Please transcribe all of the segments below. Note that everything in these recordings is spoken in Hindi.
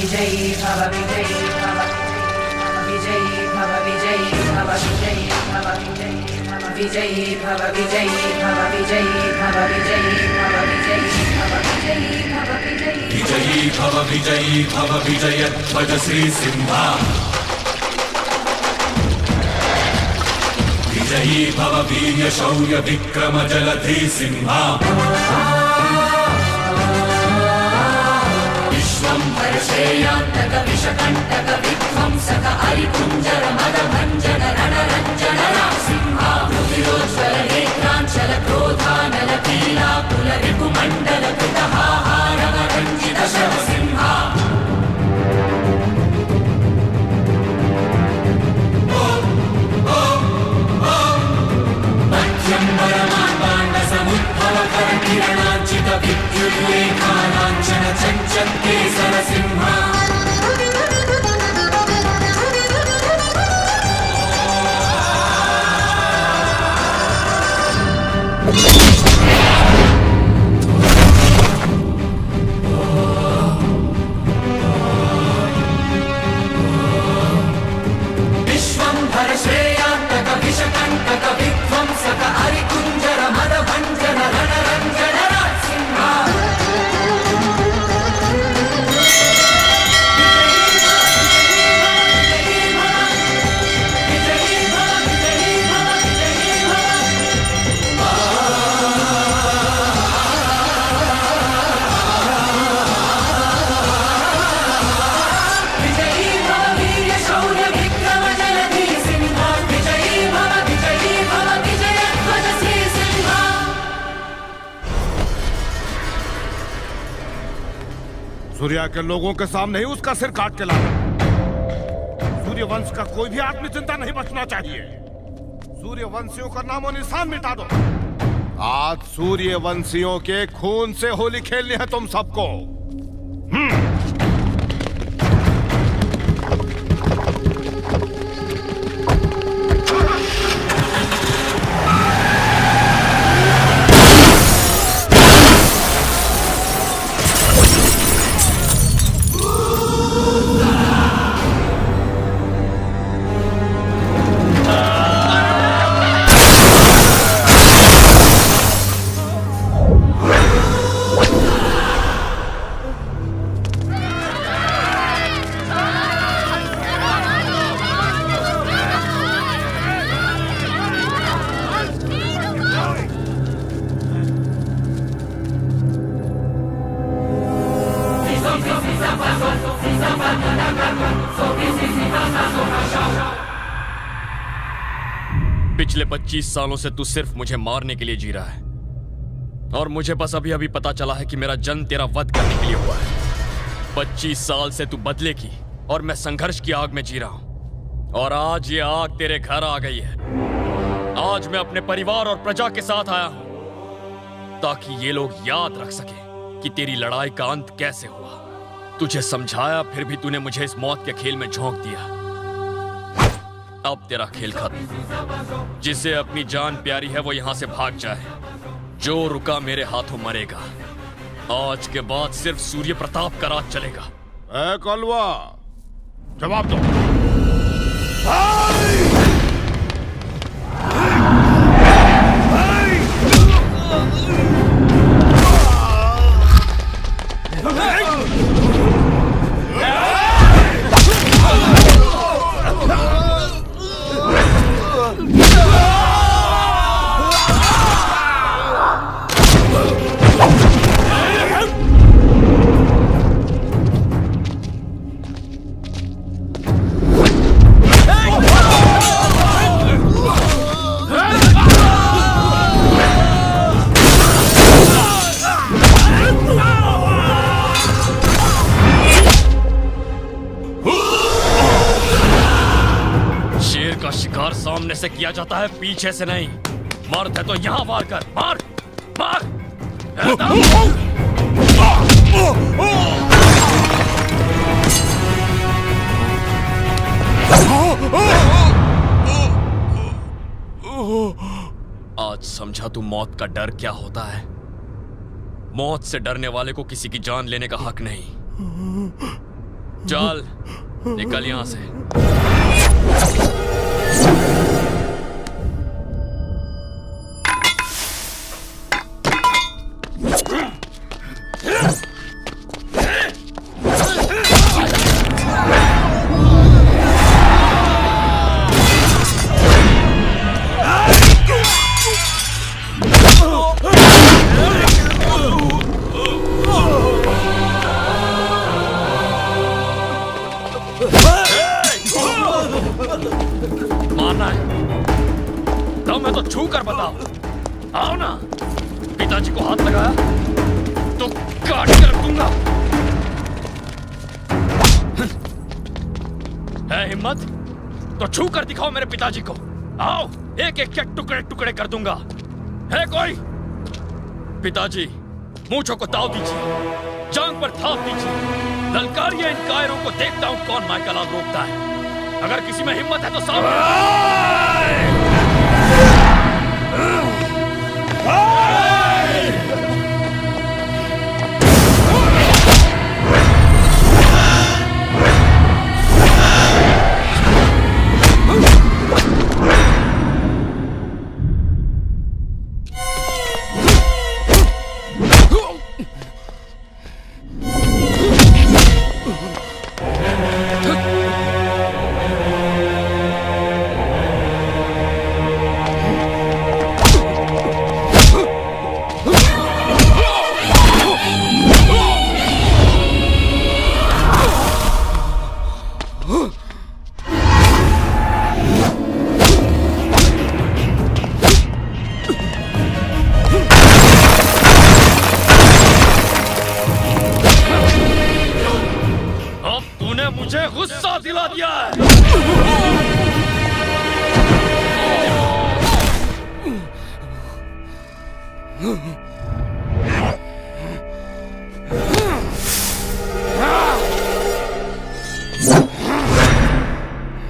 विजयी भव विजयी भव विजयी भव विजयी भव विजयी भव विजयी भव विजयी भव विजयी भव विजयी भव विजयी भव विजयी भव विजयी भव विजयी भव विजय ध्वज श्री सिंहा विजयी भव वीर्य शौर्य विक्रम जलधि सिंहा विश्वंभर श्रेयांतक विषकंटक विध्वंसक हरिकुंजर मदभंजन रणरंजन सिंहा रुधिरोज्वल नेत्रांचल क्रोधानल पीला कुल रिपुमंडल कृतहाहारव रंजित शव सिंहा किरणांचित विद्युल्लेखानांचन चंचल केसर सिंहा विश्वंभर श्रेयांतक विषकंटक विध्वंसक हरिकुंजर मदभंजन रणरंजन सिंहा सूर्या के लोगों के सामने ही उसका सिर काट के लाओ। सूर्यवंश का कोई भी आत्मी चिंता नहीं बचना चाहिए। सूर्यवंशियों का नामो निशान मिटा दो। आज सूर्यवंशियों के खून से होली खेलनी है तुम सबको। पिछले 25 सालों से तू सिर्फ मुझे मारने के लिए जी रहा है और मुझे बस अभी अभी पता चला है कि मेरा जन्म तेरा वध करने के लिए हुआ है। 25 साल से तू बदले की और मैं संघर्ष की आग में जी रहा हूं और आज ये आग तेरे घर आ गई है। आज मैं अपने परिवार और प्रजा के साथ आया हूं ताकि ये लोग याद रख सके कि तेरी लड़ाई का अंत कैसे हुआ। तुझे समझाया फिर भी तूने मुझे इस मौत के खेल में झोंक दिया। अब तेरा खेल खत्म। जिसे अपनी जान प्यारी है वो यहां से भाग जाए। जो रुका मेरे हाथों मरेगा। आज के बाद सिर्फ सूर्य प्रताप का राज चलेगा। ए कलवा, जवाब दो। सामने से किया जाता है, पीछे से नहीं। मर्द है तो यहां वार कर। मार मार। आज समझा तू मौत का डर क्या होता है। मौत से डरने वाले को किसी की जान लेने का हक नहीं। चल निकल यहां से। मारना है दम है तो छू कर बताओ। आओ ना। पिताजी को हाथ लगाया तो काट कर रख दूंगा। है हिम्मत तो छू कर दिखाओ मेरे पिताजी को। आओ एक एक के टुकड़े टुकड़े कर दूंगा। है कोई? पिताजी मूंछों को ताव दीजिए, जांग पर थाप दीजिए, ललकारिए इन कायरों को। देखता हूं कौन माइकल आग रोकता है। अगर किसी में हिम्मत है तो सामने। मुझे गुस्सा दिला दिया है।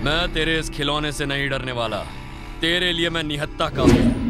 मैं तेरे इस खिलौने से नहीं डरने वाला। तेरे लिए मैं निहत्था काफी हूं।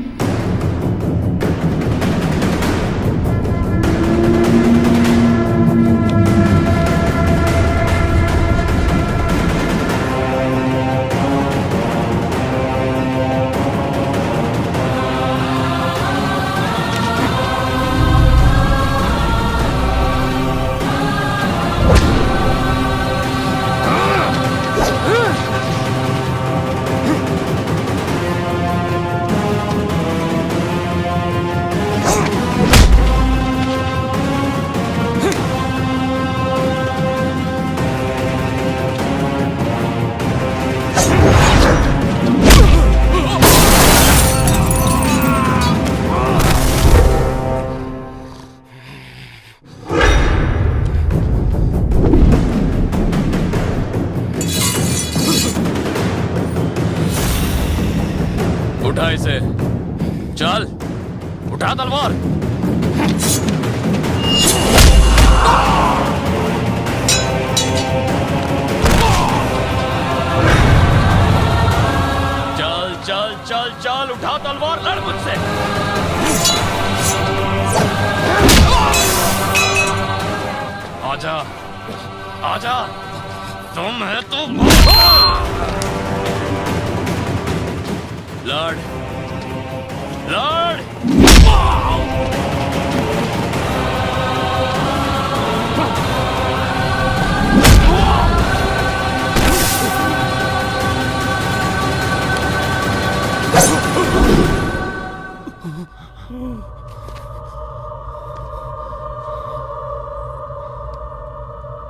उठा इसे। चल उठा तलवार। चल चल चल चल उठा तलवार, लड़ मुझसे। आजा आजा, तुम है तो लड़ लड़।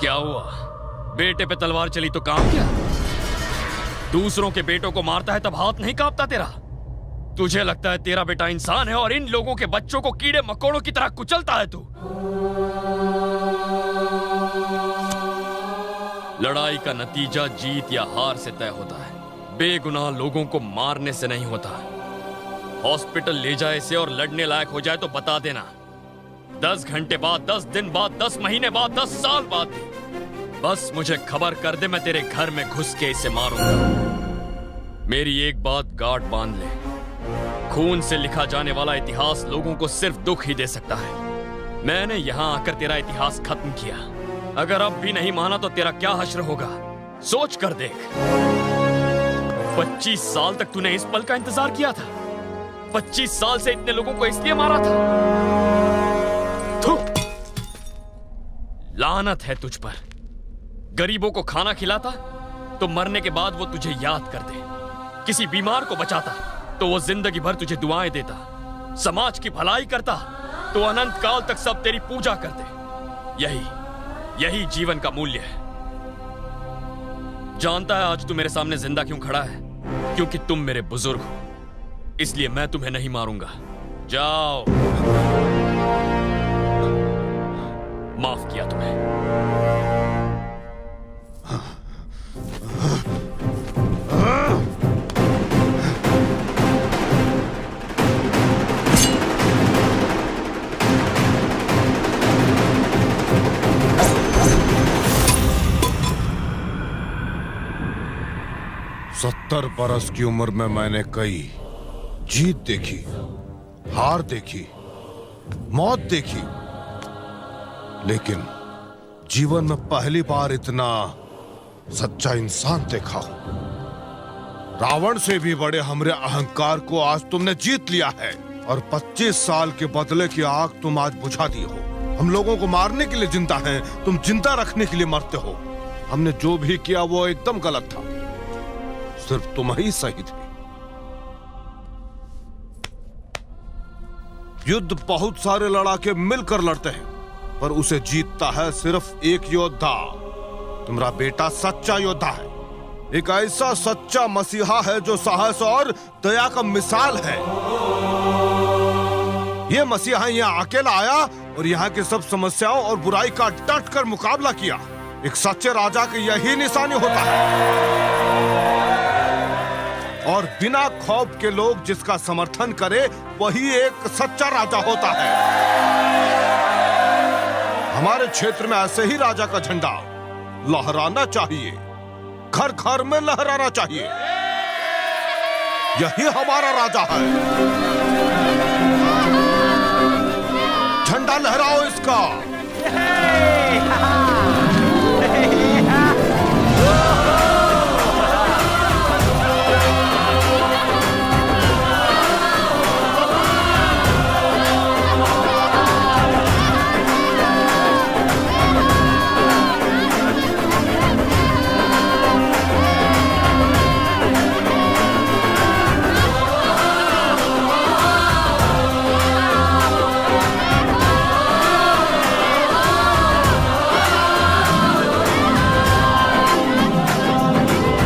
क्या हुआ? बेटे पे तलवार चली तो काम क्या? दूसरों के बेटों को मारता है तब हाथ नहीं कांपता तेरा? तुझे लगता है तेरा बेटा इंसान है और इन लोगों के बच्चों को कीड़े मकोड़ों की तरह कुचलता है तू? लड़ाई का नतीजा जीत या हार से तय होता है, बेगुनाह लोगों को मारने से नहीं होता। हॉस्पिटल ले जाए इसे और लड़ने लायक हो जाए तो बता देना। 10 घंटे बाद, 10 दिन बाद, 10 महीने बाद, 10 साल बाद भी बस मुझे खबर कर दे, मैं तेरे घर में घुस के इसे मारूंगा। मेरी एक बात गांठ बांध ले, खून से लिखा जाने वाला इतिहास लोगों को सिर्फ दुख ही दे सकता है। मैंने यहां आकर तेरा इतिहास खत्म किया। अगर अब भी नहीं माना तो तेरा क्या हश्र होगा, सोच कर देख। 25 साल तक तूने इस पल का इंतजार किया था। 25 साल से इतने लोगों को इसलिए मारा था। थू! लानत है तुझ पर। गरीबों को खाना खिलाता तो मरने के बाद वो तुझे याद कर दे। किसी बीमार को बचाता तो वो जिंदगी भर तुझे दुआएं देता। समाज की भलाई करता तो अनंत काल तक सब तेरी पूजा करते। यही जीवन का मूल्य है। जानता है आज तू मेरे सामने जिंदा क्यों खड़ा है? क्योंकि तुम मेरे बुजुर्ग हो, इसलिए मैं तुम्हें नहीं मारूंगा। जाओ, माफ किया तुम्हें। 70 बरस की उम्र में मैंने कई जीत देखी, हार देखी, मौत देखी, लेकिन जीवन में पहली बार इतना सच्चा इंसान देखा हूं। रावण से भी बड़े हमरे अहंकार को आज तुमने जीत लिया है और 25 साल के बदले की आग तुम आज बुझा दी हो। हम लोगों को मारने के लिए जिंदा हैं, तुम जिंदा रखने के लिए मरते हो। हमने जो भी किया वो एकदम गलत था, सिर्फ तुम ही सही थे। युद्ध बहुत सारे लड़ाके मिलकर लड़ते हैं, पर उसे जीतता है सिर्फ एक योद्धा। तुम्हारा बेटा सच्चा योद्धा है, एक ऐसा सच्चा मसीहा है जो साहस और दया का मिसाल है। ये मसीहा यहाँ अकेला आया और यहाँ की सब समस्याओं और बुराई का डट कर मुकाबला किया। एक सच्चे राजा की यही निशानी होता है, और बिना खौफ के लोग जिसका समर्थन करे वही एक सच्चा राजा होता है। हमारे क्षेत्र में ऐसे ही राजा का झंडा लहराना चाहिए, घर घर में लहराना चाहिए। यही हमारा राजा है। झंडा लहराओ इसका।